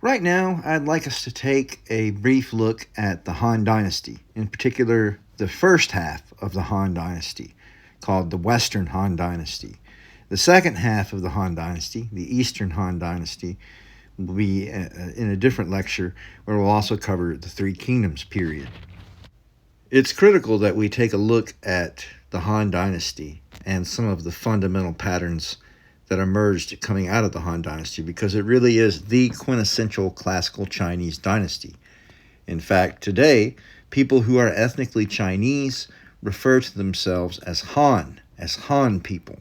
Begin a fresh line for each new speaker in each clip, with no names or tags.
Right now, I'd like us to take a brief look at the Han Dynasty, in particular, the first half of the Han Dynasty, called the Western Han Dynasty. The second half of the Han Dynasty, the Eastern Han Dynasty, will be in a different lecture where we'll also cover the Three Kingdoms period. It's critical that we take a look at the Han Dynasty and some of the fundamental patterns that emerged coming out of the Han Dynasty, because it really is the quintessential classical Chinese dynasty. In fact, today, people who are ethnically Chinese refer to themselves as Han people.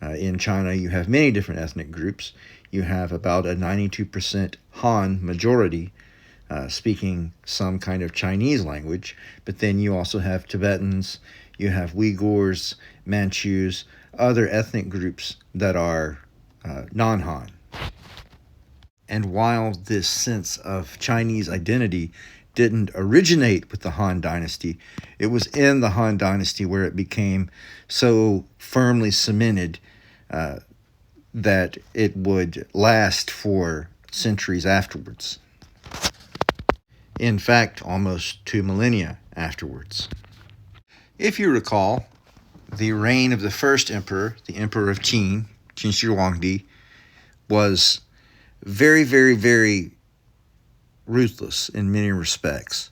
In China, you have many different ethnic groups. You have about a 92% Han majority speaking some kind of Chinese language, but then you also have Tibetans, you have Uyghurs, Manchus, other ethnic groups that are non-Han. And while this sense of Chinese identity didn't originate with the Han Dynasty, it was in the Han Dynasty where it became so firmly cemented that it would last for centuries afterwards. In fact, almost 2 millennia afterwards. If you recall, the reign of the first emperor, the Emperor of Qin, Qin Shi Huangdi, was very, very, very ruthless in many respects.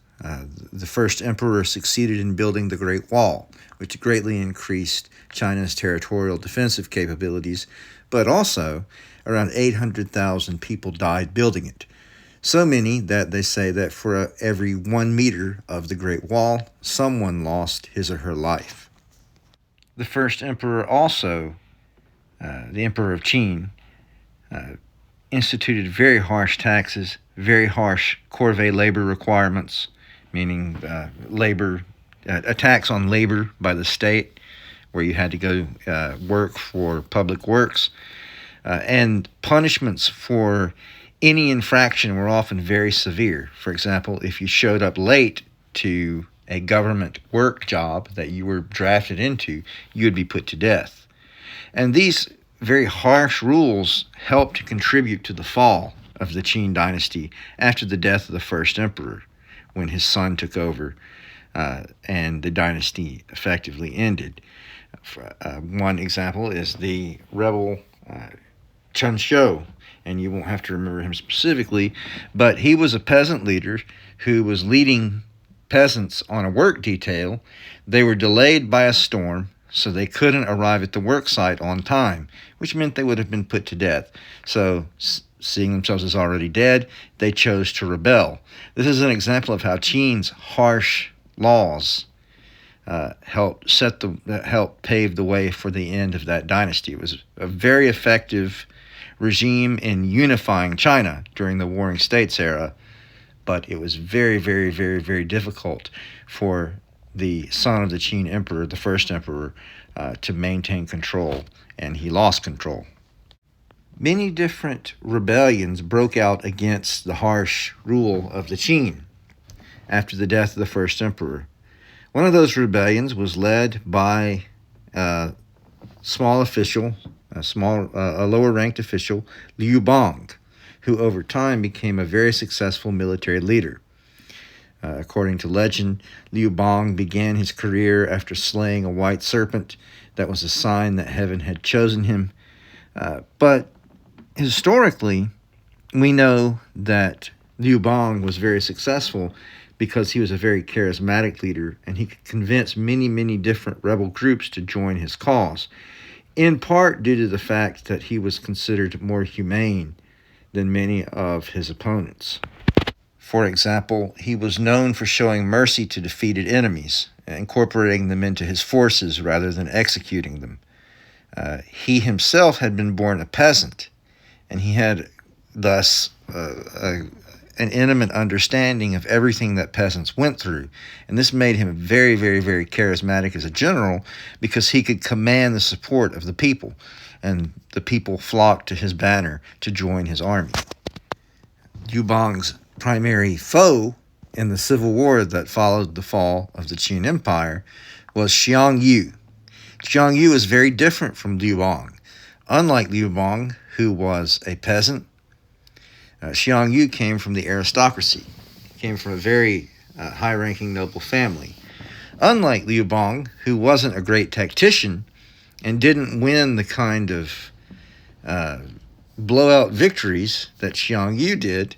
The first emperor succeeded in building the Great Wall, which greatly increased China's territorial defensive capabilities, but also around 800,000 people died building it. So many that they say that for every 1 meter of the Great Wall, someone lost his or her life. The first emperor also, the Emperor of Qin, instituted very harsh taxes, very harsh corvée labor requirements, meaning a tax on labor by the state, where you had to go work for public works, and punishments for any infraction were often very severe. For example, if you showed up late to a government work job that you were drafted into, you would be put to death. And these very harsh rules helped to contribute to the fall of the Qin dynasty after the death of the first emperor, when his son took over and the dynasty effectively ended. One example is the rebel Chen Shou, and you won't have to remember him specifically, but he was a peasant leader who was leading peasants on a work detail. They were delayed by a storm, so they couldn't arrive at the work site on time, which meant they would have been put to death. So, seeing themselves as already dead, they chose to rebel. This is an example of how Qin's harsh laws helped pave the way for the end of that dynasty. It was a very effective regime in unifying China during the Warring States era, but it was very, very, very, very difficult for the son of the Qin emperor, the first emperor, to maintain control, and he lost control. Many different rebellions broke out against the harsh rule of the Qin after the death of the first emperor. One of those rebellions was led by a small official, a lower-ranked official, Liu Bang, who over time became a very successful military leader. According to legend, Liu Bang began his career after slaying a white serpent that was a sign that heaven had chosen him. But historically, we know that Liu Bang was very successful because he was a very charismatic leader, and he could convince many, many different rebel groups to join his cause, in part due to the fact that he was considered more humane than many of his opponents. For example, he was known for showing mercy to defeated enemies, incorporating them into his forces rather than executing them. He himself had been born a peasant, and he had thus an intimate understanding of everything that peasants went through. And this made him very, very, very charismatic as a general, because he could command the support of the people, and the people flocked to his banner to join his army. Liu Bang's primary foe in the civil war that followed the fall of the Qin Empire was Xiang Yu. Xiang Yu is very different from Liu Bang. Unlike Liu Bang, who was a peasant, Xiang Yu came from the aristocracy, came from a very high-ranking noble family. Unlike Liu Bang, who wasn't a great tactician and didn't win the kind of blowout victories that Xiang Yu did,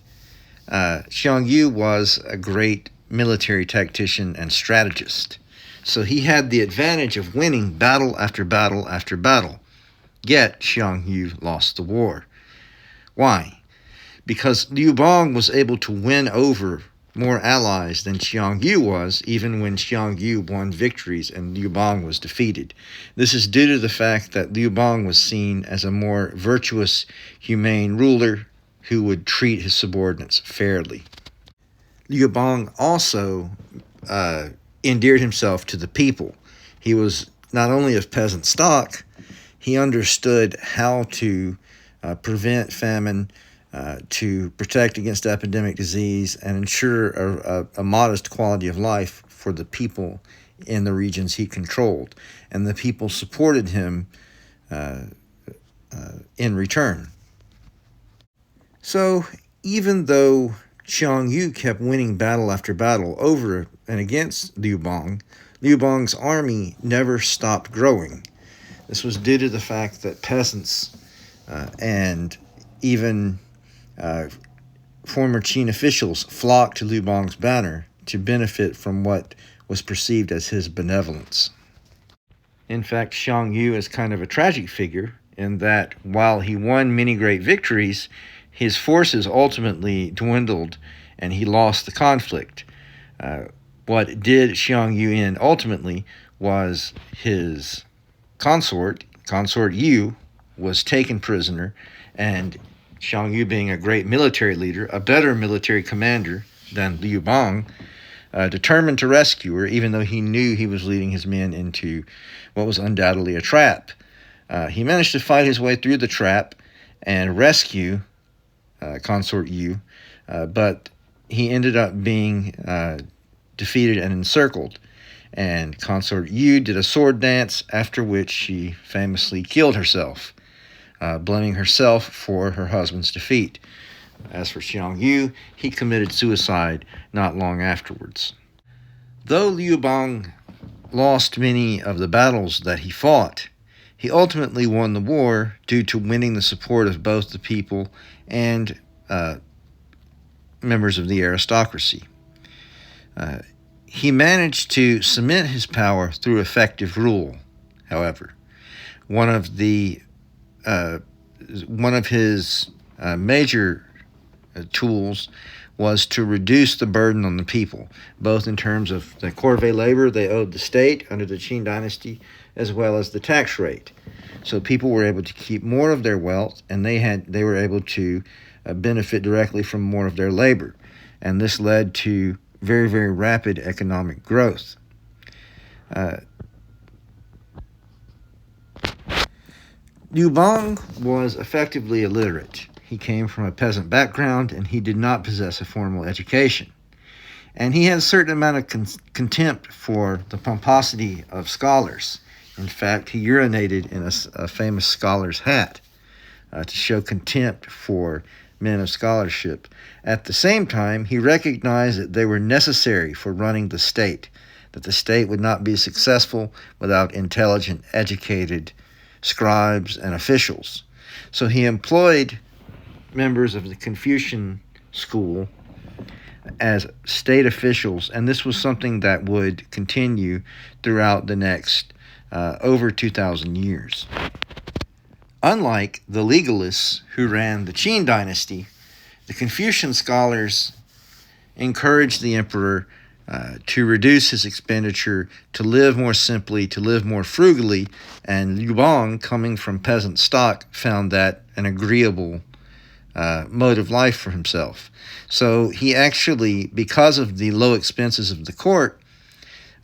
Xiang Yu was a great military tactician and strategist. So he had the advantage of winning battle after battle after battle. Yet Xiang Yu lost the war. Why? Because Liu Bang was able to win over more allies than Xiang Yu was, even when Xiang Yu won victories and Liu Bang was defeated. This is due to the fact that Liu Bang was seen as a more virtuous, humane ruler who would treat his subordinates fairly. Liu Bang also endeared himself to the people. He was not only of peasant stock, he understood how to prevent famine, to protect against epidemic disease, and ensure a modest quality of life for the people in the regions he controlled. And the people supported him in return. So even though Xiang Yu kept winning battle after battle over and against Liu Bang's army never stopped growing. This was due to the fact that peasants and even former Qin officials flocked to Liu Bang's banner to benefit from what was perceived as his benevolence. In fact, Xiang Yu is kind of a tragic figure in that while he won many great victories, his forces ultimately dwindled and he lost the conflict. What did Xiang Yu in ultimately was his consort Yu, was taken prisoner, and Xiang Yu, being a great military leader, a better military commander than Liu Bang, determined to rescue her, even though he knew he was leading his men into what was undoubtedly a trap. He managed to fight his way through the trap and rescue Consort Yu, but he ended up being defeated and encircled. And Consort Yu did a sword dance, after which she famously killed herself, blaming herself for her husband's defeat. As for Xiang Yu, he committed suicide not long afterwards. Though Liu Bang lost many of the battles that he fought, he ultimately won the war due to winning the support of both the people and members of the aristocracy. He managed to cement his power through effective rule. However, one of his major tools was to reduce the burden on the people, both in terms of the corvée labor they owed the state under the Qin dynasty, as well as the tax rate. So people were able to keep more of their wealth, and they were able to benefit directly from more of their labor. And this led to very, very rapid economic growth. Liu Bang was effectively illiterate. He came from a peasant background, and he did not possess a formal education. And he had a certain amount of contempt for the pomposity of scholars. In fact, he urinated in a famous scholar's hat to show contempt for men of scholarship. At the same time, he recognized that they were necessary for running the state, that the state would not be successful without intelligent, educated scribes and officials. So he employed members of the Confucian school as state officials, and this was something that would continue throughout the next over 2,000 years. Unlike the legalists who ran the Qin dynasty, the Confucian scholars encouraged the emperor to reduce his expenditure, to live more simply, to live more frugally, and Liu Bang, coming from peasant stock, found that an agreeable mode of life for himself. So he actually, because of the low expenses of the court,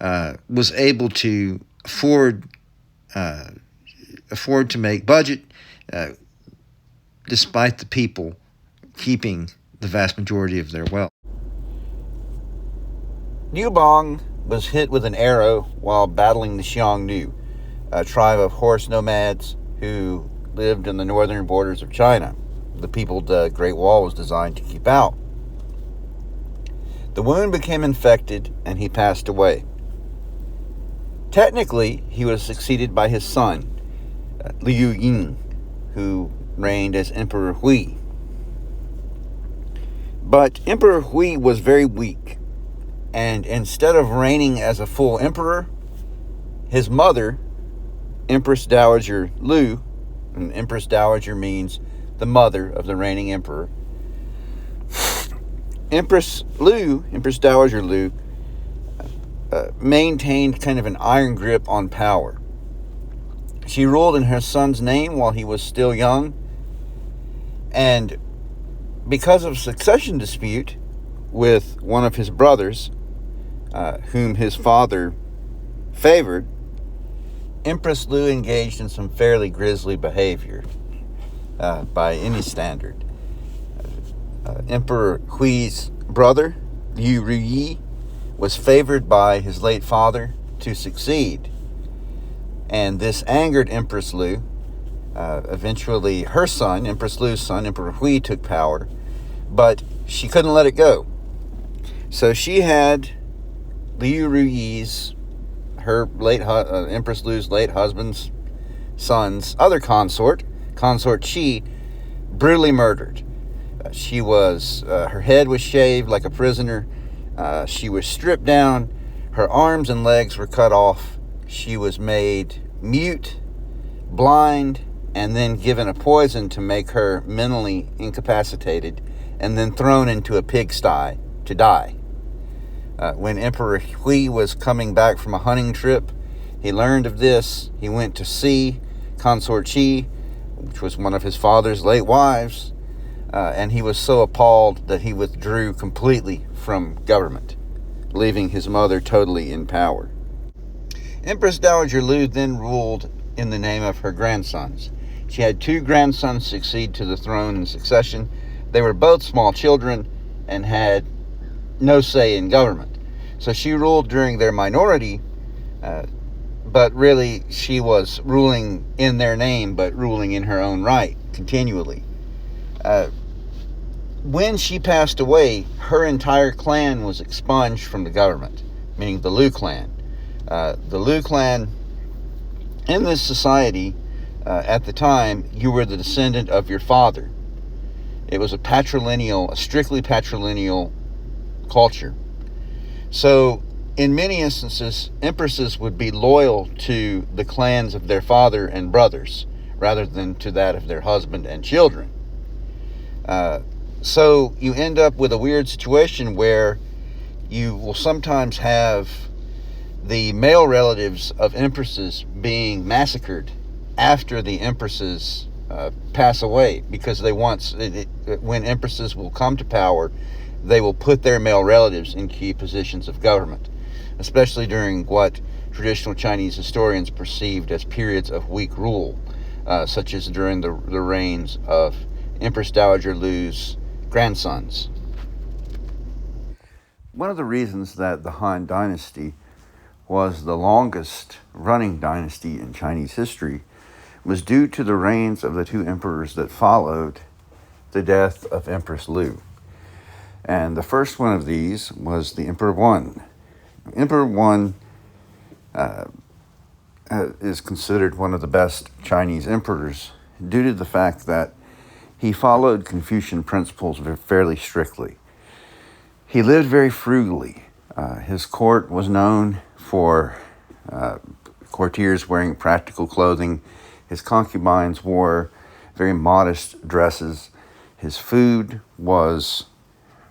was able to afford to make budget despite the people keeping the vast majority of their wealth. Liu Bang was hit with an arrow while battling the Xiongnu, a tribe of horse nomads who lived in the northern borders of China. the people the Great Wall was designed to keep out. The wound became infected and he passed away. Technically, he was succeeded by his son, Liu Ying, who reigned as Emperor Hui. But Emperor Hui was very weak, and instead of reigning as a full emperor, his mother, Empress Dowager Lu, and Empress Dowager means the mother of the reigning emperor, Empress Dowager Lu, maintained kind of an iron grip on power. She ruled in her son's name while he was still young, and because of succession dispute with one of his brothers, whom his father favored, Empress Lu engaged in some fairly grisly behavior by any standard. Emperor Hui's brother, Liu Ruyi, was favored by his late father to succeed. And this angered Empress Lu. Eventually, her son, Empress Lu's son, Emperor Hui, took power, but she couldn't let it go. So she had Liu Ruyi's, her late Empress Lu's late husband's son's other consort Qi, brutally murdered. She was, her head was shaved like a prisoner. She was stripped down. Her arms and legs were cut off. She was made mute, blind, and then given a poison to make her mentally incapacitated, and then thrown into a pigsty to die. When Emperor Hui was coming back from a hunting trip, he learned of this. He went to see Consort Qi, which was one of his father's late wives, and he was so appalled that he withdrew completely from government, leaving his mother totally in power. Empress Dowager Lu then ruled in the name of her grandsons. She had 2 grandsons succeed to the throne in succession. They were both small children and had no say in government. So she ruled during their minority, but really she was ruling in their name, but ruling in her own right continually. When she passed away, her entire clan was expunged from the government, meaning the Lu clan. The Lu clan, in this society, at the time, you were the descendant of your father. It was a strictly patrilineal culture. So, in many instances, empresses would be loyal to the clans of their father and brothers, rather than to that of their husband and children. So, you end up with a weird situation where you will sometimes have the male relatives of empresses being massacred after the empresses pass away, because when empresses will come to power, they will put their male relatives in key positions of government, especially during what traditional Chinese historians perceived as periods of weak rule, such as during the reigns of Empress Dowager Lu's grandsons. One of the reasons that the Han Dynasty was the longest running dynasty in Chinese history was due to the reigns of the 2 emperors that followed the death of Empress Lu. And the first one of these was the Emperor Wan. Emperor Wan is considered one of the best Chinese emperors due to the fact that he followed Confucian principles fairly strictly. He lived very frugally. His court was known for courtiers wearing practical clothing. His concubines wore very modest dresses. His food was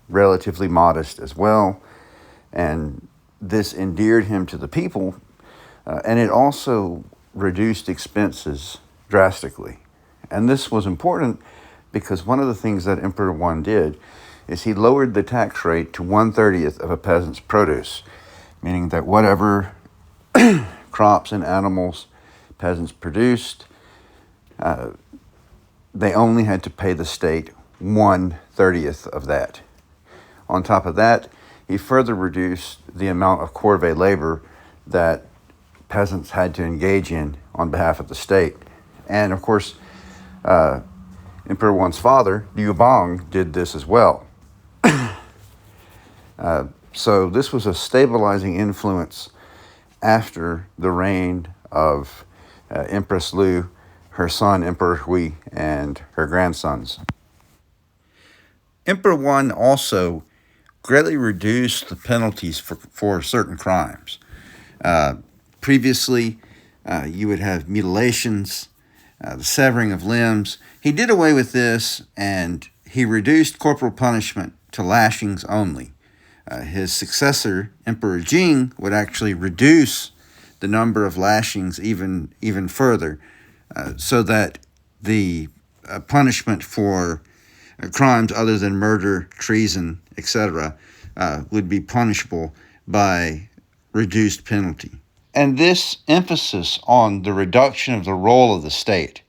relatively modest as well, and this endeared him to the people, and it also reduced expenses drastically. And this was important because one of the things that Emperor Wan did is he lowered the tax rate to 1/30 of a peasant's produce, meaning that whatever crops and animals peasants produced, they only had to pay the state 1/30 of that. On top of that, he further reduced the amount of corvée labor that peasants had to engage in on behalf of the state. And of course,
Emperor One's father, Liu Bang, did this as well. So this was a stabilizing influence after the reign of Empress Liu, her son Emperor Hui, and her grandsons.
Emperor One also greatly reduced the penalties for certain crimes. Previously, you would have mutilations, the severing of limbs. He did away with this, and he reduced corporal punishment to lashings only. His successor, Emperor Jing, would actually reduce the number of lashings even further, so that the punishment for crimes other than murder, treason, etc., would be punishable by reduced penalty. And this emphasis on the reduction of the role of the state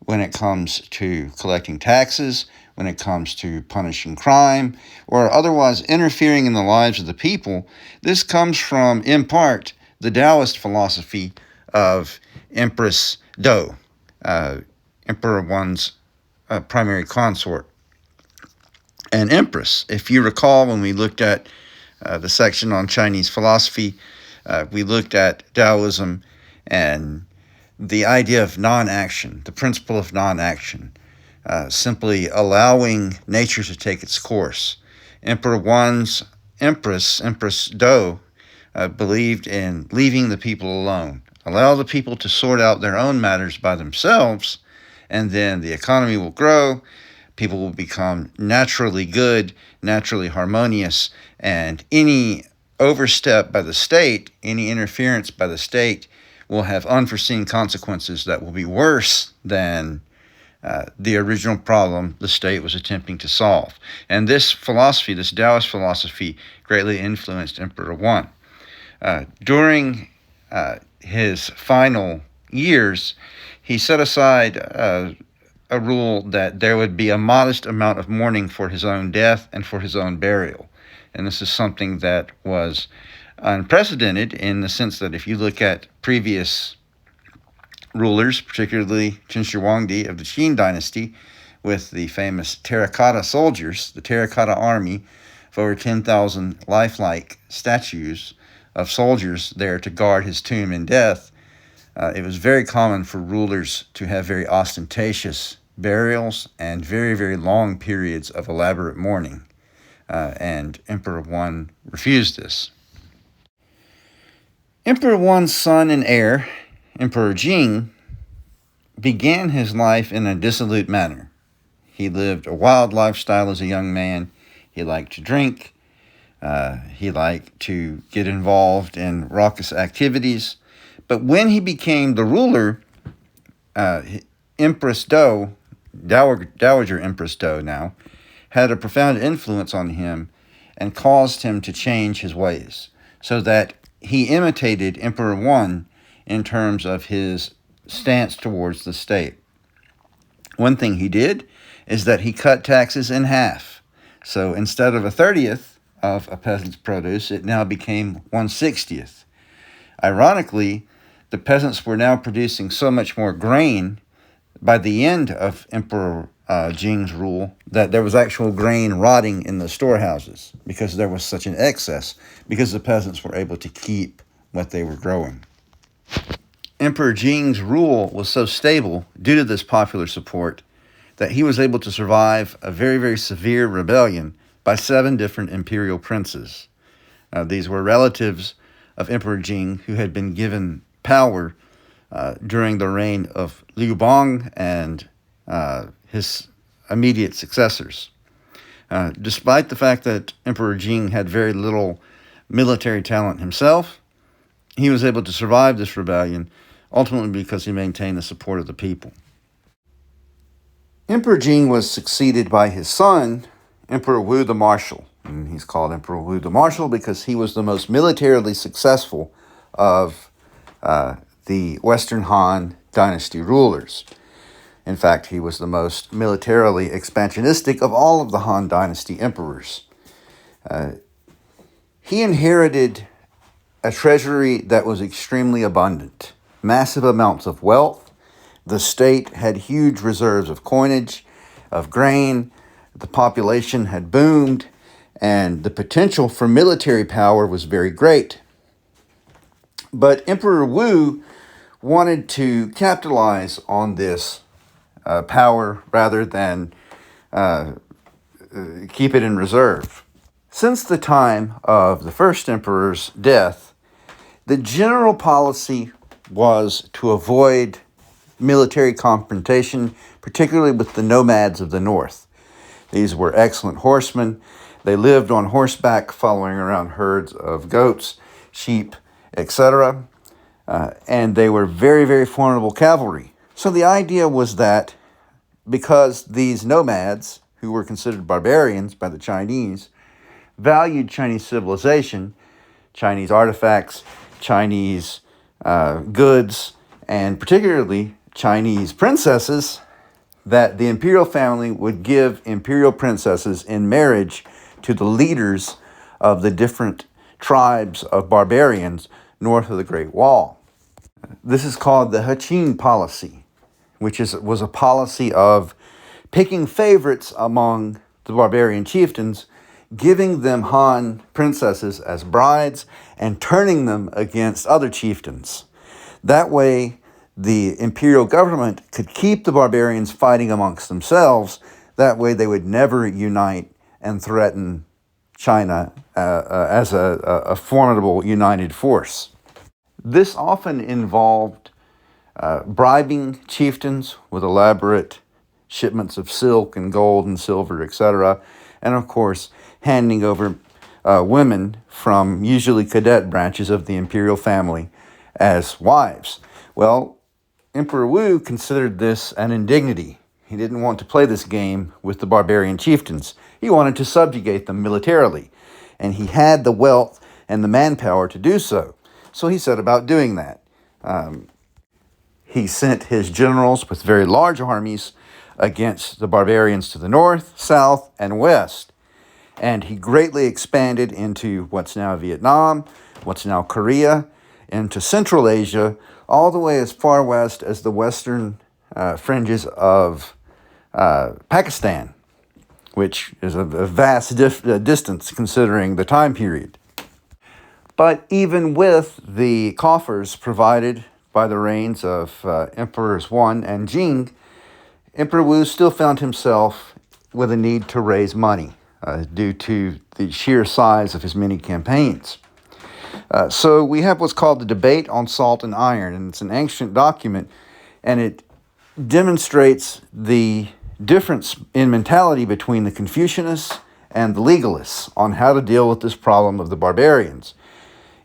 when it comes to collecting taxes, when it comes to punishing crime, or otherwise interfering in the lives of the people, this comes from, in part, the Taoist philosophy of Empress Do, Emperor One's primary consort. And Empress, if you recall, when we looked at the section on Chinese philosophy, we looked at Taoism and the idea of non-action, the principle of non-action, simply allowing nature to take its course. Emperor One's Empress Do, believed in leaving the people alone. Allow the people to sort out their own matters by themselves, and then the economy will grow, people will become naturally good, naturally harmonious, and any overstep by the state, any interference by the state, will have unforeseen consequences that will be worse than the original problem the state was attempting to solve. And this philosophy, this Taoist philosophy, greatly influenced Emperor One. During his final years, he set aside a rule that there would be a modest amount of mourning for his own death and for his own burial. And this is something that was unprecedented in the sense that if you look at previous rulers, particularly Qin Shi Huangdi of the Qin dynasty, with the famous terracotta soldiers, the terracotta army of over 10,000 lifelike statues of soldiers there to guard his tomb in death, it was very common for rulers to have very ostentatious burials and very, very long periods of elaborate mourning. And Emperor One refused this. Emperor One's son and heir, Emperor Jing, began his life in a dissolute manner. He lived a wild lifestyle as a young man. He liked to drink. He liked to get involved in raucous activities. But when he became the ruler, Empress Do, Dowager Empress Do now, had a profound influence on him and caused him to change his ways so that he imitated Emperor One in terms of his stance towards the state. One thing he did is that he cut taxes in half. So instead of 1/30th of a peasant's produce, it now became 1/60th. Ironically, the peasants were now producing so much more grain by the end of Emperor Jing's rule that there was actual grain rotting in the storehouses because there was such an excess, because the peasants were able to keep what they were growing. Emperor Jing's rule was so stable due to this popular support that he was able to survive a very, very severe rebellion by 7 different imperial princes. These were relatives of Emperor Jing who had been given power during the reign of Liu Bang and his immediate successors. Despite the fact that Emperor Jing had very little military talent himself, he was able to survive this rebellion, ultimately because he maintained the support of the people. Emperor Jing was succeeded by his son, Emperor Wu the Marshal. And he's called Emperor Wu the Marshal because he was the most militarily successful of the Western Han dynasty rulers. In fact, he was the most militarily expansionistic of all of the Han dynasty emperors. He inherited a treasury that was extremely abundant, massive amounts of wealth. The state had huge reserves of coinage,
of grain. The population had boomed, and the potential for military power was very great. But Emperor Wu wanted to capitalize on this power rather than keep it in reserve. Since the time of the first emperor's death, the general policy was to avoid military confrontation, particularly with the nomads of the north. These were excellent horsemen. They lived on horseback, following around herds of goats, sheep, etc. And they were very, very formidable cavalry. So the idea was that because these nomads, who were considered barbarians by the Chinese, valued Chinese civilization, Chinese artifacts, Chinese goods, and particularly Chinese princesses, that the imperial family would give imperial princesses in marriage to the leaders of the different tribes of barbarians north of the Great Wall. This is called the Heqin policy, which was a policy of picking favorites among the barbarian chieftains, giving them Han princesses as brides, and turning them against other chieftains. That way, the imperial government could keep the barbarians fighting amongst themselves. That way, they would never unite and threaten China as a formidable united force. This often involved bribing chieftains with elaborate shipments of silk and gold and silver, etc., and of course, handing over women from usually cadet branches of the imperial family as wives. Well, Emperor Wu considered this an indignity. He didn't want to play this game with the barbarian chieftains. He wanted to subjugate them militarily, and he had the wealth and the manpower to do so. So he set about doing that. He sent his generals with very large armies against the barbarians to the north, south, and west. And he greatly expanded into what's now Vietnam, what's now Korea, into Central Asia, all the way as far west as the western fringes of Pakistan, which is a vast distance considering the time period. But even with the coffers provided by the reigns of Emperors Wan and Jing, Emperor Wu still found himself with a need to raise money due to the sheer size of his many campaigns. So we have what's called the Debate on Salt and Iron, and it's an ancient document, and it demonstrates the difference in mentality between the Confucianists and the legalists on how to deal with this problem of the barbarians.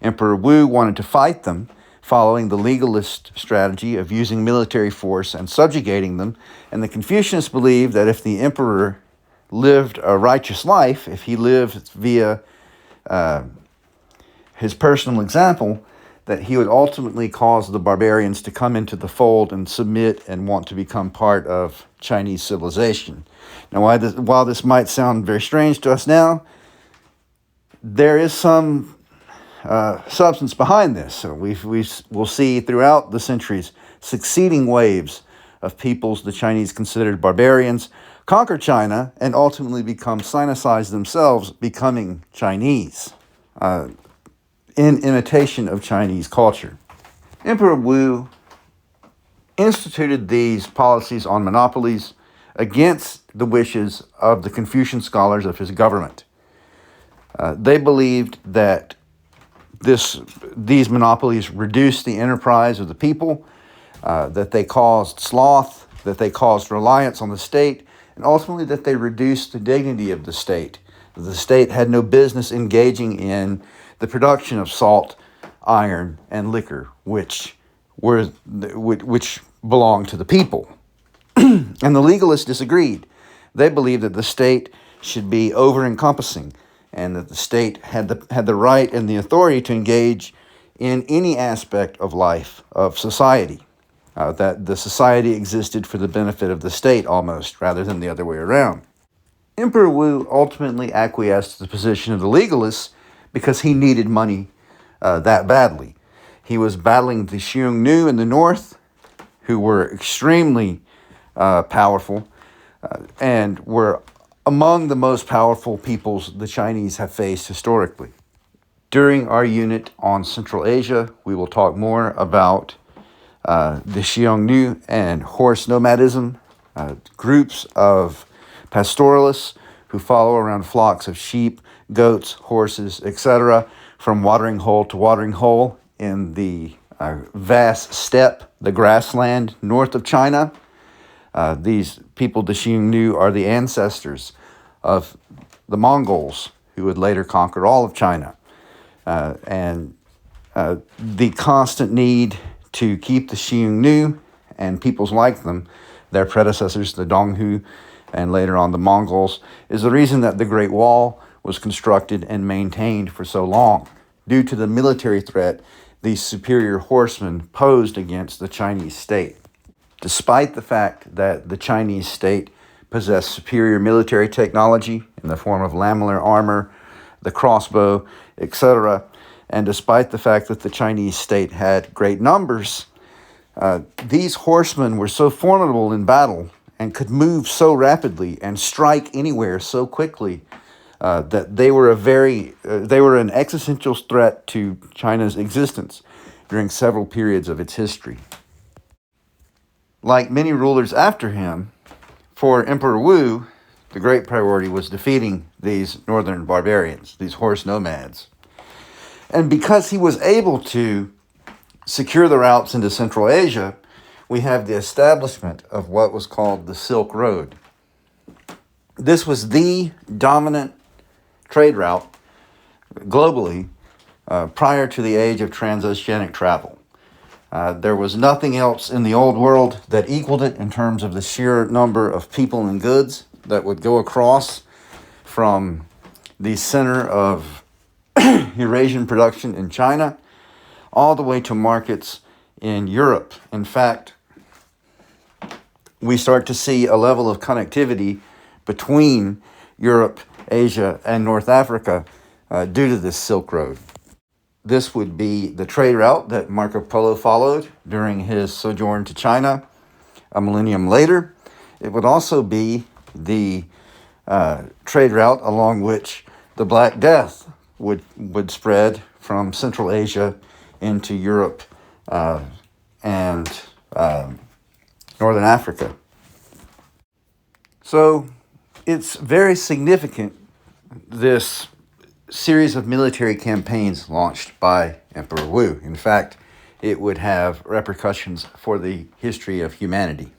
Emperor Wu wanted to fight them, following the legalist strategy of using military force and subjugating them, and the Confucianists believed that if the emperor lived a righteous life, if he lived via his personal example, that he would ultimately cause the barbarians to come into the fold and submit and want to become part of Chinese civilization. Now, while this might sound very strange to us now, there is some substance behind this. So we'll see throughout the centuries succeeding waves of peoples the Chinese considered barbarians conquer China and ultimately become Sinicized themselves, becoming Chinese in imitation of Chinese culture. Emperor Wu instituted these policies on monopolies against the wishes of the Confucian scholars of his government. They believed that these monopolies reduced the enterprise of the people, that they caused sloth, that they caused reliance on the state, and ultimately that they reduced the dignity of the state. The state had no business engaging in the production of salt, iron, and liquor, which belonged to the people. And the legalists disagreed. They believed that the state should be over-encompassing, and that the state had the right and the authority to engage in any aspect of life, of society, that the society existed for the benefit of the state almost, rather than the other way around. Emperor Wu ultimately acquiesced to the position of the legalists because he needed money that badly. He was battling the Xiongnu in the north, who were extremely powerful, and were among the most powerful peoples the Chinese have faced historically. During our unit on Central Asia, we will talk more about the Xiongnu and horse nomadism, groups of pastoralists who follow around flocks of sheep, goats, horses, etc., from watering hole to watering hole in the vast steppe, the grassland north of China. These people, the Xiongnu, are the ancestors of the Mongols, who would later conquer all of China. And the constant need to keep the Xiongnu and peoples like them, their predecessors, the Donghu, and later on the Mongols, is the reason that the Great Wall was constructed and maintained for so long. Due to the military threat these superior horsemen posed against the Chinese state. Despite the fact that the Chinese state possessed superior military technology in the form of lamellar armor, the crossbow, etc., and despite the fact that the Chinese state had great numbers, these horsemen were so formidable in battle and could move so rapidly and strike anywhere so quickly that they were an existential threat to China's existence during several periods of its history. Like many rulers after him, for Emperor Wu, the great priority was defeating these northern barbarians, these horse nomads. And because he was able to secure the routes into Central Asia, we have the establishment of what was called the Silk Road. This was the dominant trade route globally prior to the age of transoceanic travel. There was nothing else in the old world that equaled it in terms of the sheer number of people and goods that would go across from the center of Eurasian production in China all the way to markets in Europe. In fact, we start to see a level of connectivity between Europe, Asia, and North Africa due to this Silk Road. This would be the trade route that Marco Polo followed during his sojourn to China a millennium later. It would also be the trade route along which the Black Death would spread from Central Asia into Europe and Northern Africa. So it's very significant, this series of military campaigns launched by Emperor Wu. In fact, it would have repercussions for the history of humanity.